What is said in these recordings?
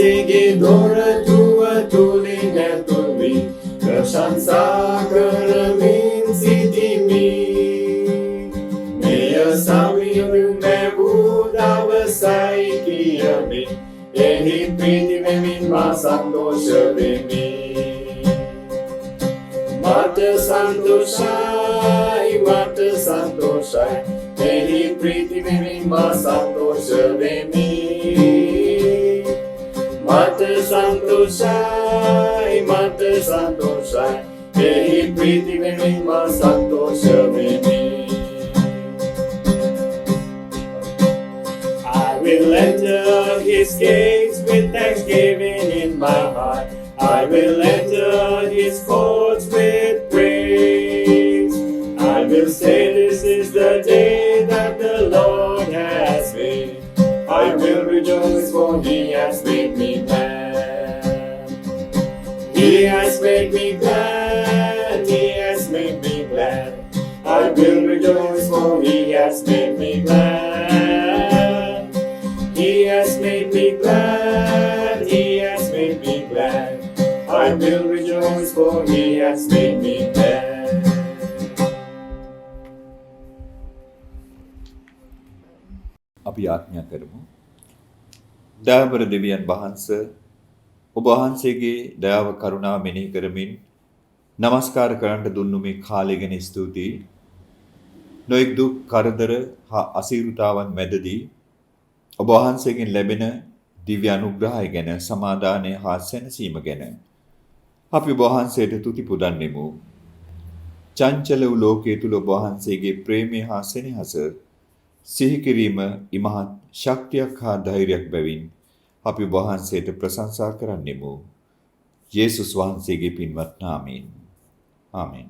වහන්සේගේ දොරටුව තුලින් ඇතුල් වී ප්‍රශංසා කරමින් සිටිමි. මෙය සවිඳුන් ලැබූ දවසයි කියමින් එහි ප්‍රීති වෙමින් මා සන්තෝෂ වෙමි. මට සන්තෝෂයි, මට සන්තෝෂයි, එහි ප්‍රීති වෙමින් මා සන්තෝෂ වෙමි. මට සන්තෝෂයි, මට සන්තෝෂයි, එහි ප්‍රීති වෙමින් මා සන්තෝෂ වෙමි. I will enter his gates with thanksgiving in my heart. I will enter his courts with praise. I will say this is the day that the Lord has made. I will rejoice for he has made me glad. He has made me glad, he has made me glad. I will rejoice for he has made me glad. He has made me glad, he has made me glad. I will rejoice for he has made me glad. අපි ආඥා කරමු. දයාබර දෙවියන් වහන්සේ ඔබ වහන්සේගේ දයාව කරුණාව මෙනෙහි කරමින් নমස්කාර කරන්නට දුන්නු මේ කාලය ගැන ස්තුතියි. නොඑක් දුක් කරදර හා අසීරුතාවන් මැදදී ඔබ වහන්සේගෙන් ලැබෙන දිව්‍ය අනුග්‍රහය ගැන, සමාදානය හා සැනසීම ගැන අපි ඔබ වහන්සේට තුති පුදන්නෙමු. චංචල වූ ලෝකයේ තුල ඔබ වහන්සේගේ ප්‍රේමය හා සෙනෙහස සිහි කිරීම ඉමහත් ශක්තියක් හා ධෛර්යයක් බැවින් අපි ඔබ වහන්සේට ප්‍රශංසා කරන්නෙමු. යේසුස් වහන්සේගේ පින්වත් නාමයෙන්. ආමෙන්.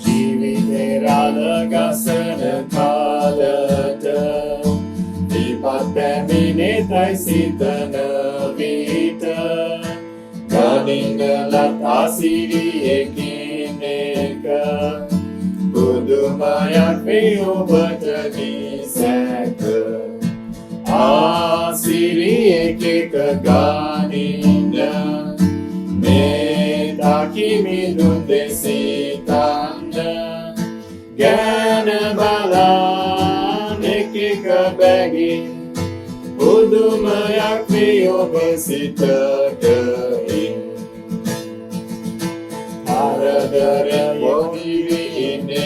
ජීවිතේ රාගසන කාලට විපත් පැමිණෙතයි සිතන විට ගනින්නලත් ආසිරියකින් එක පුදුමයක් වේ ඔබට නිසැක. ආසිරියක ගනින්න මේ දකිමිදුන් දෙසිතන්න ගැන බලන්න එක බැගින් පුදුමයක් වේ ඔබ සිතට අරදර යොදිවිනේද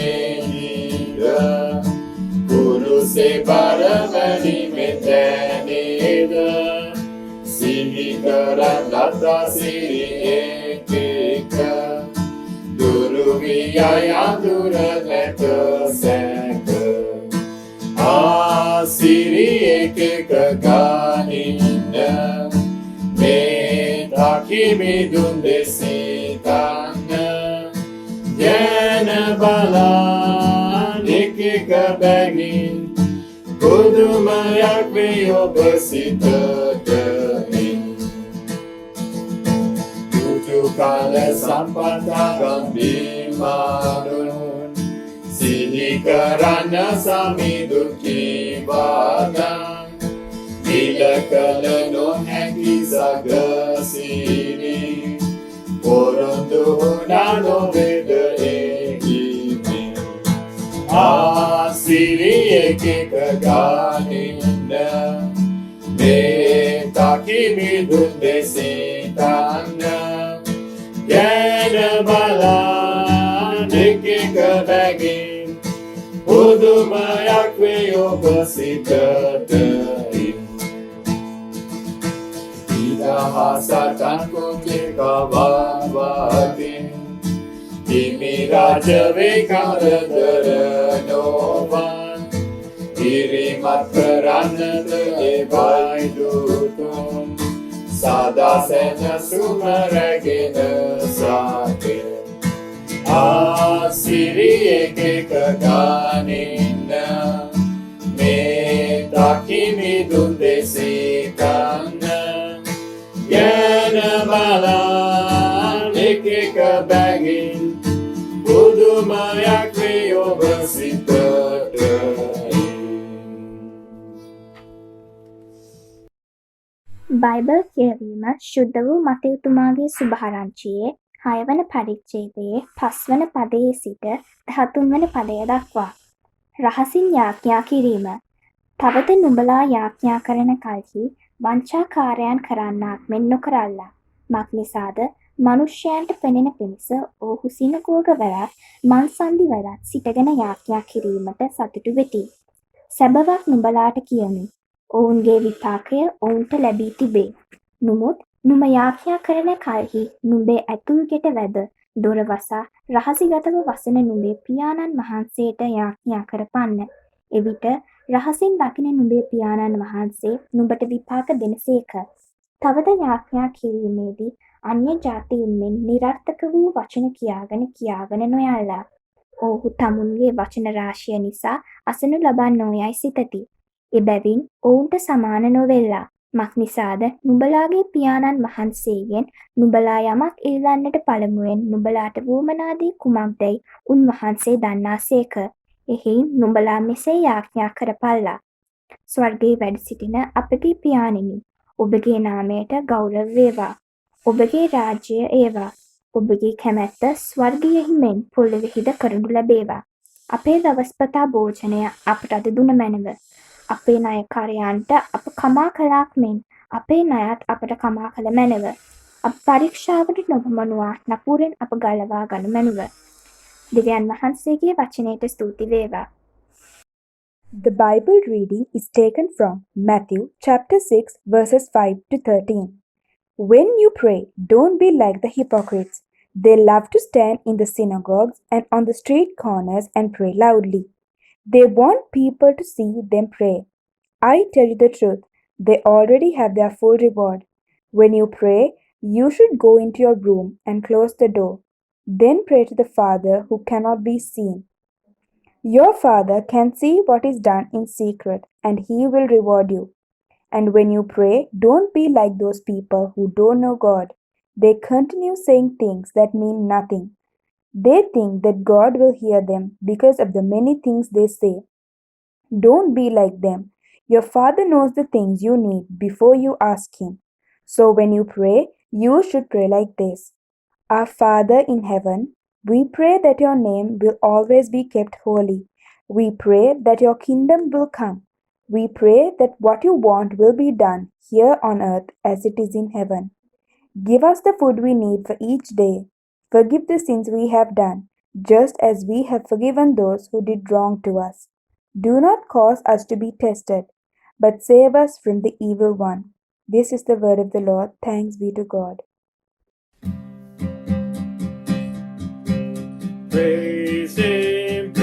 කුරුසේ පරමණි මෙතැනේද සිහි කරන් ලතාසිරියෙක් එක දුරුවිය යඳුර නැත සැක. ආසිරියෙක් ගනින්න මේ දකිමිදුන් දෙසිතන්න ගැන බලන්න එක බැගින් පුදුමයක් වේ ඔබ සිතට තුතු කාල සම්පත්තා ගම්බීමානුන් සිහි කරන්න සමිඳුන් කීවාදන් නිල කල නොහැකි සගසිරි පොරොන්දු වුණා නොවේද එහිමි. ආසිරියෙක් ගනින්න මේ දකිමිදුන් දෙසිතන්න ගැන බලන්න එක බැගින් පුදුමයක් වේ ඔබ සිතට ඉදහසටන් කුගේ කවන්වාතින් හිමි රාජවේ කරදර නොවන් පිරිමත් කරන්නද එවයි දුතුන් සදා සැනසුම රැගෙන සාකේ. ආසිරියෙක් ගනින්න මේ දකිමිදුන් දෙසිතන්න ගැන බලන්න එක බැගින් පුදුමයක් වේ ඔබ සිතට බයිබල් කියවීම ශුද්ධ වූ මතයුතුමාගේ සුභාරංචියේ 6 වන පරිච්ඡේදයේ 5 වන පදයේ සිට 13 වන පදය දක්වා. රහසින් යාඥා කිරීම. තවද නුඹලා යාඥා කරන කල්හි වංචාකාරයන් කරන්නාක් මෙන් නොකරල්ලා. මක් නිසාද මනුෂ්‍යයන්ට පෙනෙන පිණිස ඔවුහු සිනගෝගවලත් මංසන්ධිවලත් සිටගෙන යාඥා කිරීමට සතුටු වෙති. සැබවක් නුඹලාට කියමි. ඔවුන්ගේ විපාකය ඔවුන්ට ලැබී තිබේ. නමුත් නුඹ යාඥා කරන කල්හි නුඹේ ඇතුල් ගෙට වැද දොර වසා රහසිගතව වසන නුඹේ පියාණන් වහන්සේට යාඥා කරපන්න. එවිට රහසින් දකින නුඹේ පියාණන් වහන්සේ නුඹට විපාක දෙනසේක. තවද යාඥා කිරීමේදී අන්‍ය ජාතීන් මෙන් නිරර්ථක වූ වචන කියාගෙන නොයල්ලා. ඔවුහු තමුන්ගේ වචන රාශිය නිසා අසනු ලබන්නෝ යයි සිතති. එබැවින් ඔවුන්ට සමාන නොවෙල්ලා. මක් නිසාද නුඹලාගේ පියාණන් වහන්සේගෙන් නුඹලා යමක් ඉල්ලන්නට පළමුවෙන් නුඹලාට වුවමනාදී කුමක්දැයි උන්වහන්සේ දන්නාසේක. එහෙයින් නුඹලා මෙසේ යාඥා කරපල්ලා. ස්වර්ගයේ වැඩ සිටින අපගේ පියාණෙනි, ඔබගේ නාමයට ගෞරව වේවා. ඔබගේ රාජ්‍යය ඒවා. ඔබගේ කැමැත්ත ස්වර්ගයෙහි මෙන් පොළොවෙහිද කරනු ලැබේවා. අපේ දවස්පතා භෝජනය අපට අද දුන මැනව. අපේ ණයකාරයන්ට අප කමා කළාක් මෙන් අපේ ණයත් අපට කමා කළ මැනව. අප පරීක්ෂාවට නොපමනුවා නපුරෙන් අප ගලවා ගනු මැනව. දෙවියන් වහන්සේගේ වචනයට ස්තුති වේවා. The Bible reading is taken from Matthew chapter 6 verses 5 to 13. When you pray, don't be like the hypocrites. They love to stand in the synagogues and on the street corners and pray loudly. They want people to see them pray. I tell you the truth, they already have their full reward. When you pray, you should go into your room and close the door. Then pray to the Father who cannot be seen. Your Father can see what is done in secret, and He will reward you. And when you pray, don't be like those people who don't know God. They continue saying things that mean nothing. They think that God will hear them because of the many things they say. Don't be like them. Your Father knows the things you need before you ask Him. So when you pray, you should pray like this. Our Father in heaven, we pray that your name will always be kept holy. We pray that your kingdom will come. We pray that what you want will be done here on earth as it is in heaven. Give us the food we need for each day. Forgive the sins we have done, just as we have forgiven those who did wrong to us. Do not cause us to be tested, but save us from the evil one. This is the word of the Lord. Thanks be to God. Praise Him,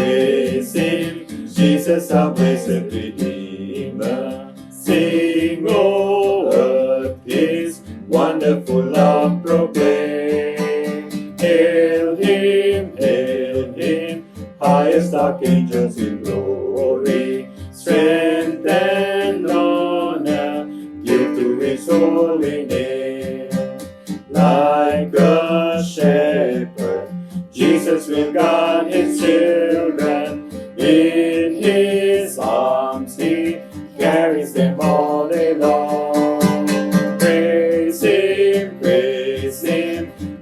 Jesus our blessed Redeemer. Sing, O earth, His wonderful love proclaim. Hail Him, highest archangels in glory. Strength and honor give to His holy name. Like a shepherd, Jesus will guard His children. In His arms He carries them all day long. Praise Him,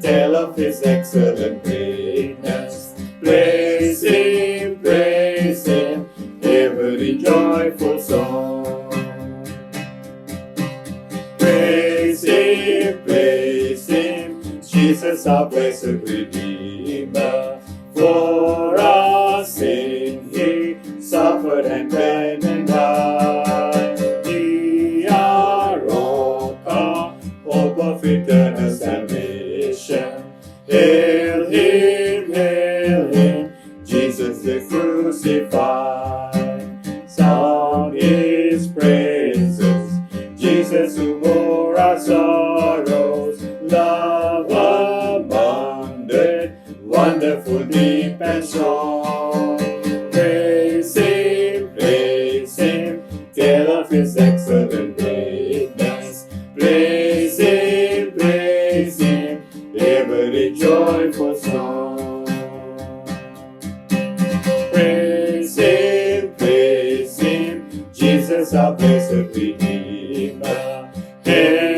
tell of His excellent greatness. Praise Him, every joyful song. Praise Him, Jesus our blessed Redeemer. For our sin He suffered and died and died. He our rock, our hope of eternal salvation. Hail Him, Jesus the crucified. Sound His praises, Jesus who bore our sorrows. Love abundant, wonderful, deep and strong. Praise Him, tell of His excellent greatness. Praise Him, every joyful song. Praise Him, Jesus our blessed Redeemer. Hail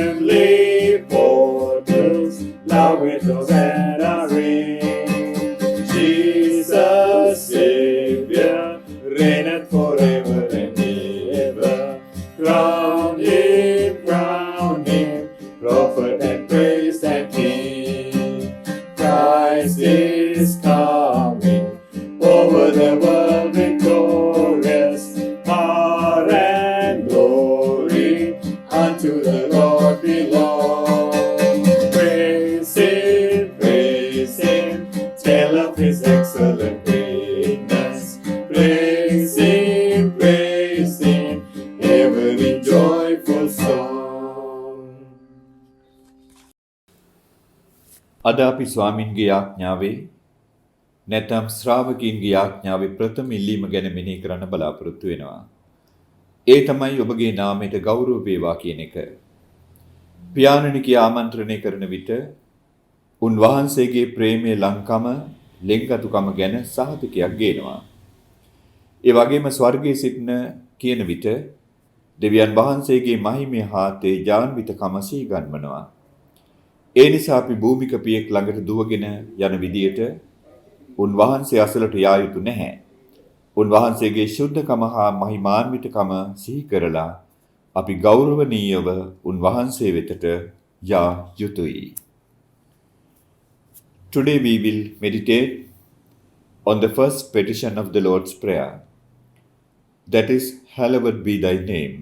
with Hosanna ring. Jesus, Savior, reigneth forever and ever. Crown him, prophet and priest and king. Christ is coming, over the world victorious. Power and glory unto the Lord belong. Praise him, tell of his excellent greatness. Praise him, every joyful song. අද අපි ස්වාමින්ගේ ආඥාවේ නැත්නම් ශ්‍රාවකීන්ගේ ආඥාවේ ප්‍රථම ඉල්ලීම ගැන මෙනෙහි කරන්න බලාපොරොත්තු වෙනවා. ඒ තමයි ඔබගේ නාමයට ගෞරව වේවා කියන එක. පියාණනිකේ ආමන්ත්‍රණය කරන විට උන්වහන්සේගේ ප්‍රේමයේ ලංකම, ලෙන්ගතුකම ගැන සහතිකයක් ගේනවා. ඒ වගේම ස්වර්ගයේ සිටින කියන විට දෙවියන් වහන්සේගේ මහිමය හා තේජාන්විතකම සීගන්වනවා. ඒ නිසා අපි භූමික පියෙක් ළඟට දුවගෙන යන විදියට උන්වහන්සේ අසලට යා යුතු නැහැ. උන්වහන්සේගේ ශුද්ධකම හා මහිමාන්විතකම සිහි කරලා අපි ගෞරවනීයව උන්වහන්සේ වෙතට යා යුතුයි. Today we will meditate on the first petition of the Lord's Prayer. That is, hallowed be thy name.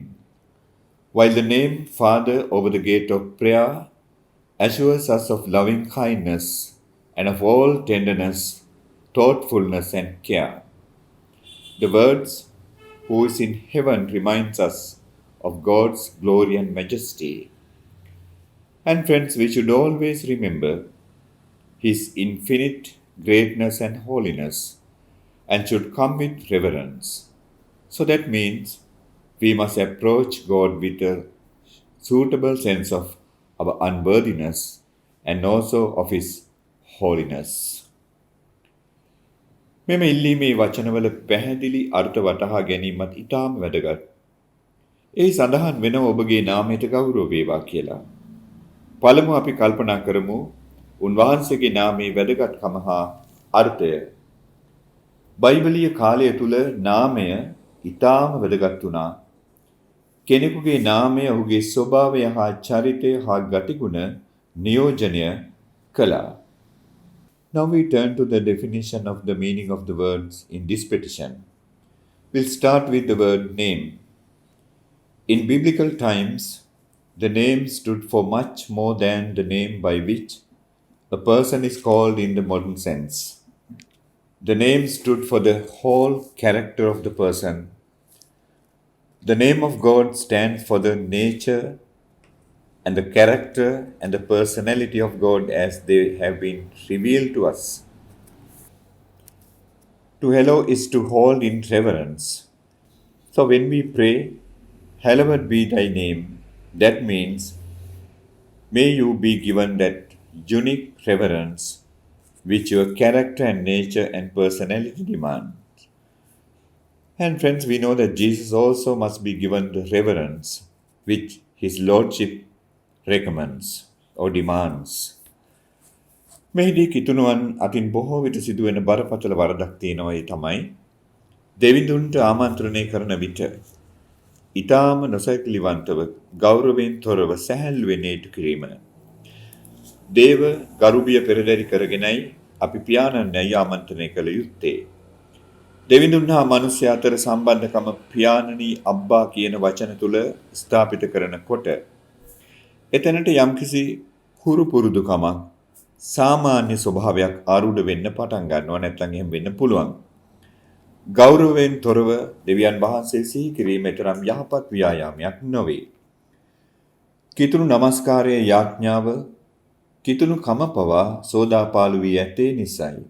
While the name Father over the gate of prayer assures us of loving kindness and of all tenderness, thoughtfulness and care. The words, who is in heaven, reminds us of God's glory and majesty. And friends, we should always remember His infinite greatness and holiness and should come with reverence. So that means we must approach God with a suitable sense of our unworthiness and also of His holiness. මෙම ඉල්ලීමේ වචනවල පැහැදිලි අර්ථ වටහා ගැනීමත් ඉතාම වැදගත්. ඒ සඳහන් වෙනව ඔබගේ නාමයට ගෞරව වේවා කියලා. පළමුව අපි කල්පනා කරමු උන්වහන්සේගේ නාමයේ වැදගත්කම හා අර්ථය. බයිබලීය කාලය තුල නාමය ඉතාම වැදගත් වුණා. කෙනෙකුගේ නාමය ඔහුගේ ස්වභාවය හා චරිතය හා ගතිගුණ නියෝජනය කළා. Now we turn to the definition of the meaning of the words in this petition. We'll start with the word name. In biblical times, the name stood for much more than the name by which a person is called in the modern sense. The name stood for the whole character of the person. The name of God stands for the nature and the character and the personality of God as they have been revealed to us. To hallow is to hold in reverence. So when we pray, hallowed be thy name, that means may you be given that unique reverence which your character and nature and personality demand. And friends, we know that Jesus also must be given the reverence which his lordship recommends or demands. මෙහිදී කිතුණුවන් අතින් බොහෝ විට සිදුවෙන බරපතල වරදක් තියෙනවා. ඒ තමයි දෙවිඳුන්ට ආමන්ත්‍රණය කරන විට ඊටාම නොසැලකිලිවන්තව ගෞරවයෙන් තොරව සැහැල්ලුවෙන් ඒටු කිරීම. දේව ගරුබිය පෙරදරි කරගෙනයි අපි පියාණන්යයි ආමන්ත්‍රණය කළ යුත්තේ. දෙවිඳුන් හා මනුෂ්‍ය අතර සම්බන්ධකම පියාණනි අබ්බා කියන වචන තුල ස්ථාපිත කරනකොට එතනට යම්කිසි හුරු පුරුදුකමක් සාමාන්‍ය ස්වභාවයක් ආරූඪ වෙන්න පටන් ගන්නවා. නැත්නම් එහෙම වෙන්න පුළුවන්. ගෞරවයෙන් තොරව දෙවියන් වහන්සේ සිහි කිරීම තරම් යහපත් ව්‍යායාමයක් නොවේ. කිතුණු නමස්කාරයේ යාඥාව කිතුණු කම පවා සෝදාපාලු වී ඇත්තේ නිසයි.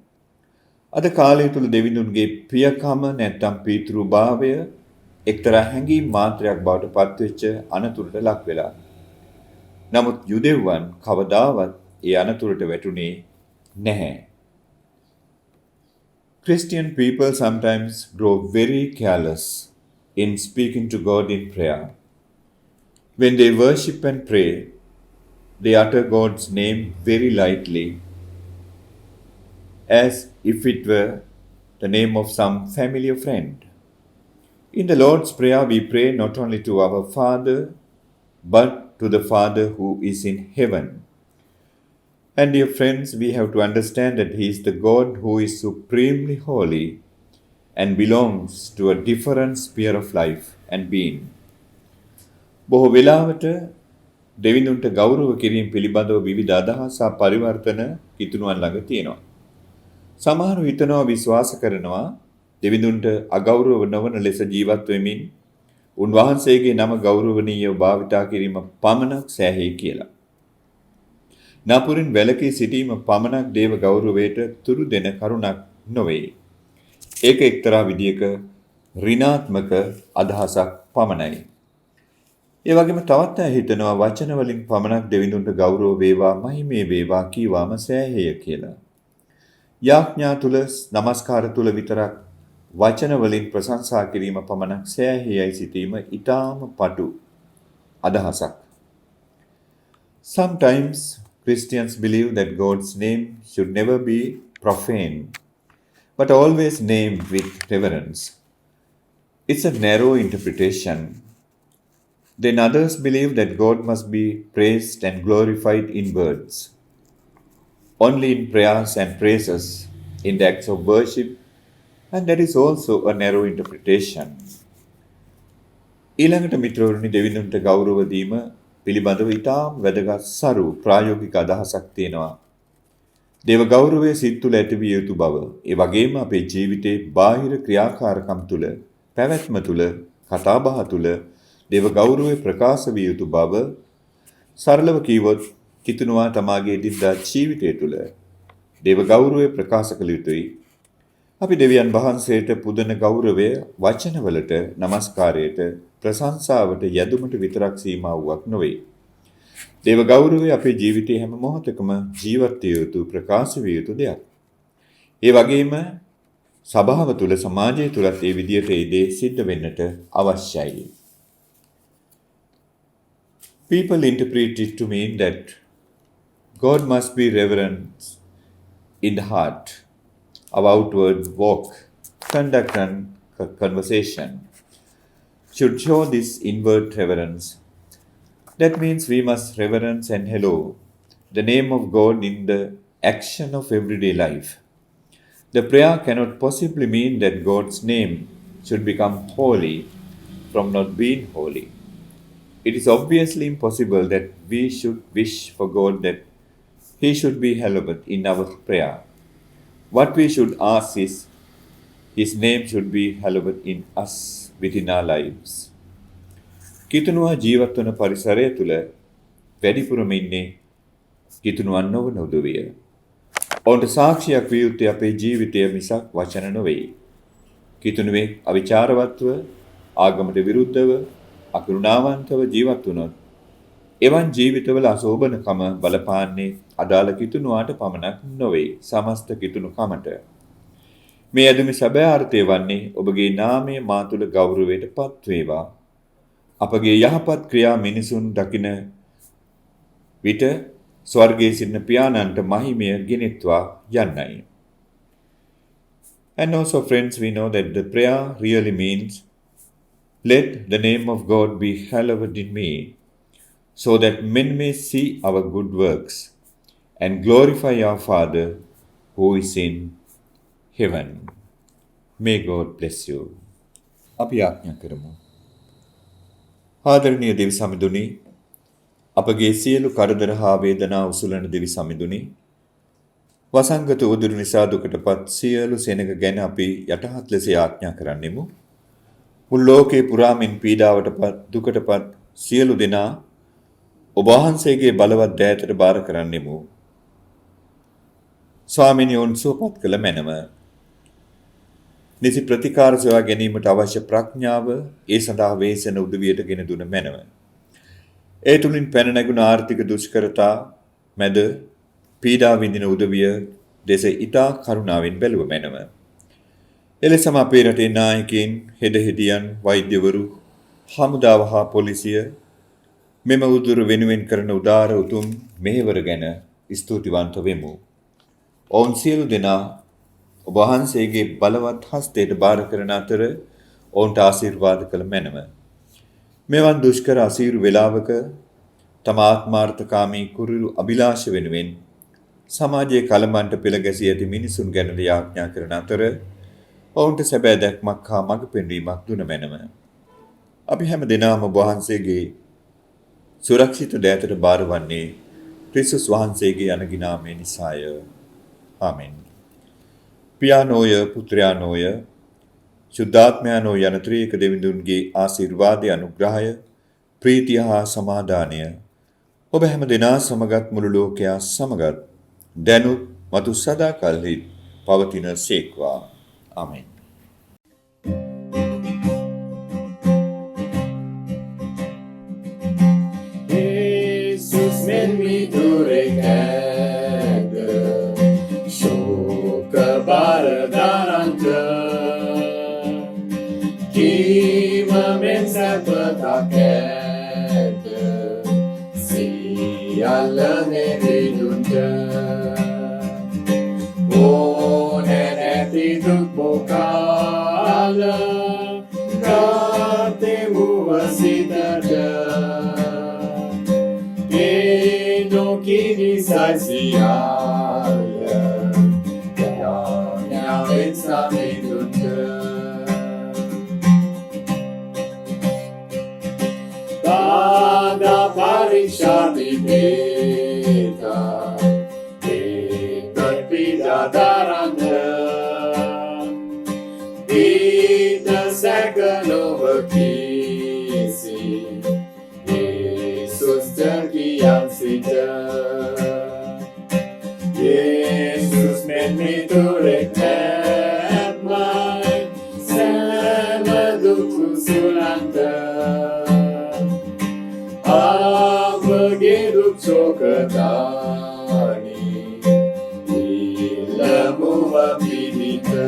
අද කාලය තුල දෙවිඳුන්ගේ ප්‍රියකම නැත්නම් පීතෘභාවය එක්තරා හැඟීම් මාත්‍රයක් බවට පත්වෙච්ච අනතුරට ලක් වෙලා. නමුත් යුදෙව්වන් කවදාවත් ඒ අනතුරට වැටුනේ නැහැ. Christian people sometimes grow very careless in speaking to God in prayer. When they worship and pray, they utter God's name very lightly, as if it were the name of some familiar friend. In the Lord's Prayer, we pray not only to our Father, but to the Father who is in heaven. And dear friends, we have to understand that He is the God who is supremely holy and belongs to a different sphere of life and being. බොහෝ වෙලාවට දෙවිඳුන්ට ගෞරව කිරීම පිළිබඳව විවිධ අදහස් සහ පරිවර්තන කිතුණුවන් ළඟ තියෙනවා. සමහරව හිතනවා විශ්වාස කරනවා දෙවිඳුන්ට අගෞරව නොවන ලෙස ජීවත් වෙමින් උන්වහන්සේගේ නම ගෞරවණීයව භාවිතා කිරීම පමණක් සෑහේ කියලා. නපුරින් වැළකී සිටීම පමණක් දේව ගෞරවයට තුරු දෙන කරුණක් නොවේ. ඒක එක්තරා විදියක ඍණාත්මක අදහසක් පමණයි. ඒ වගේම තවත් අය හිතනවා වචන වලින් පමණක් දෙවිඳුන්ට ගෞරව වේවා මහිමේ වේවා කීවාම සෑහේය කියලා. යාඥා තුල නමස්කාර තුල විතරක් වචන වලින් ප්‍රශංසා කිරීම පමණක් සෑහේයයි සිටීම ඊටාම පටු අදහසක්. Sometimes Christians believe that God's name should never be profane, but always named with reverence. It's a narrow interpretation. Then others believe that God must be praised and glorified in words, only in prayers and praises, in the acts of worship, and that is also a narrow interpretation. ඊළඟට මිත්‍රවරුනි දෙවිඳුන්ට ගෞරව දීම පිළිබඳව ඉතාම වැදගත් සරු ප්‍රායෝගික අදහසක් තියෙනවා. දේව ගෞරවය සිත් තුළ ඇතිවිය යුතු බව, ඒ වගේම අපේ ජීවිතේ බාහිර ක්‍රියාකාරකම් තුළ, පැවැත්ම තුළ, කතාබහ තුළ දේව ගෞරවය ප්‍රකාශ විය යුතු බව සරලව කීවොත් කිතුණුවා තමාගේ එදිනදා ජීවිතය තුළ දේව ගෞරවය ප්‍රකාශ කළ යුතුයි. අපි දෙවියන් වහන්සේට පුදන ගෞරවය වචනවලට, නමස්කාරයට, ප්‍රශංසාවට, යදුමට විතරක් සීමා වූවක් නොවේ. දේව ගෞරවය අපේ ජීවිතයේ හැම මොහොතකම ජීවත් විය යුතු, ප්‍රකාශ විය යුතු දෙයක්. ඒ වගේම සභාව තුළ, සමාජය තුළත් මේ විදියට ඒ දේ සිද්ධ වෙන්නට අවශ්‍යයි. People interpret it to mean that God must be reverenced in the heart. Our outward walk, conduct and conversation should show this inward reverence. That means we must reverence and hallow the name of God in the action of everyday life. The prayer cannot possibly mean that God's name should become holy from not being holy. It is obviously impossible that we should wish for God that He should be hallowed in our prayer. What we should ask is, His name should be hallowed in us within our lives. කිතුණුවා ජීවත් වන පරිසරය තුළ වැඩිපුරම ඉන්නේ කිතුණුවන් නොවන උදවිය. ඔවුන්ට සාක්ෂියක් විය යුත්තේ අපේ ජීවිතය මිසක් වචන නොවේ. කිතුණුවේ අවිචාරවත්ව, ආගමට විරුද්ධව, අකරුණාවන්තව ජීවත් වුණොත් එවන් ජීවිතවල අශෝභනකම බලපාන්නේ අදාළ කිතුණුවාට පමණක් නොවේ, සමස්ත කිතුණුකමට. මේ ඇදුමේ සැබෑ අර්ථය වන්නේ ඔබගේ නාමය මා තුළ ගෞරවයට පත් වේවා. අපගේ යහපත් ක්‍රියා මිනිසුන් දකින විට ස්වර්ගයේ සිටින පියාණන්ට මහිමය ගෙනෙත්වා යන්නයි. And also friends, we know that the prayer really means, let the name of God be hallowed in me, so that men may see our good works and glorify our Father who is in heaven. May God bless you. අපි ආඥා කරමු. ආදරණීය දෙවි සමිඳුනි, අපගේ සියලු කරදර හා වේදනා උසුලන දෙවි සමිඳුනි, වසංගත උදුරු නිසා දුකටපත් සියලු සෙනග ගැන අපි යටහත් ලෙස ආඥා කරන්නෙමු. මුළු ලෝකේ පුරාමින් පීඩාවටපත් දුකටපත් සියලු දෙනා ඔබ වහන්සේගේ බලවත් දෑතට බාර කරන්නෙමු. ස්වාමීනි, ඔවුන් සුවපත් කළ මැනව. නිසි ප්‍රතිකාර සොයා ගැනීමට අවශ්‍ය ප්‍රඥාව ඒ සඳහා වේසන උදවියට ගෙන දුන මැනව. ඒ තුලින් පැන නැගුණ ආර්ථික දුෂ්කරතා මැද පීඩා විඳින උදවිය දෙස ඉතා කරුණාවෙන් බැලුව මැනව. එලෙසම අපේ රටේ නායකයින්, හෙදහෙදියන්, වෛද්‍යවරු, හමුදාව හා පොලිසිය මෙම උදුර වෙනුවෙන් කරන උදාර උතුම් මෙහෙවර ගැන ස්තුතිවන්ත වෙමු. ඔවුන් සියලු දෙනා ඔබ වහන්සේගේ බලවත් හස්තයට බාර කරන අතර ඔවුන්ට ආශිර්වාද කළ මැනව. මෙවන් දුෂ්කර අසීරු වේලාවක තම ආත්මාර්ථකාමී කුරුළු අභිලාෂ වෙනුවෙන් සමාජයේ කලබන්ට පෙළ ගැසී ඇති මිනිසුන් ගැන යාඥා කරන අතර ඔවුන්ට සැබෑ දැක්මක් හා මඟ පෙන්වීමක් දුන මැනව. අපි හැම දෙනාම ඔබ වහන්සේගේ සුරක්ෂිත දෑතට බාර වන්නේ ක්‍රිස්තුස් වහන්සේගේ අනගිනාමය නිසාය. ආමෙන්. පියානෝය පුත්‍රයානෝය ශුද්ධාත්මයානෝ යන ත්‍රිඑක දෙවිඳුන්ගේ ආශිර්වාදය අනුග්‍රහය ප්‍රීතිය හා සමාදානය ඔබ හැම දෙනා සමගත් මුළු ලෝකයා සමගත් දැනුත් මතු සදාකල්හි පවතින සේක්වා. ආමෙන්. Jesus made me to rekende Shuka baradaranta Kima men sapatakende Sialla nevidunta Oneneti dukbokala Kate muvasidata no kini saisiala ya pensa medunta pada pariksha dibeta pida daranta ita second over kisi Terkian sita Jesus made me to reclaim my Samadukku sulanta Begitu coketani Ilamu wabidika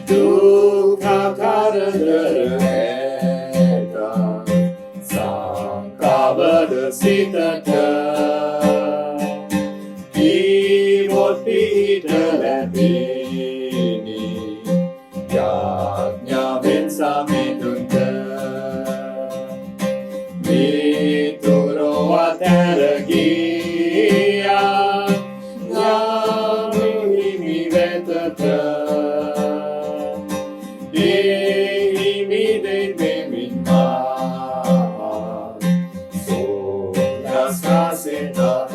Duka karena Sitata Imot Peter Labini Yagnya Bensa Medunta Mituro Ataragia Yamini Vetata Dehimi Demin Ma Senta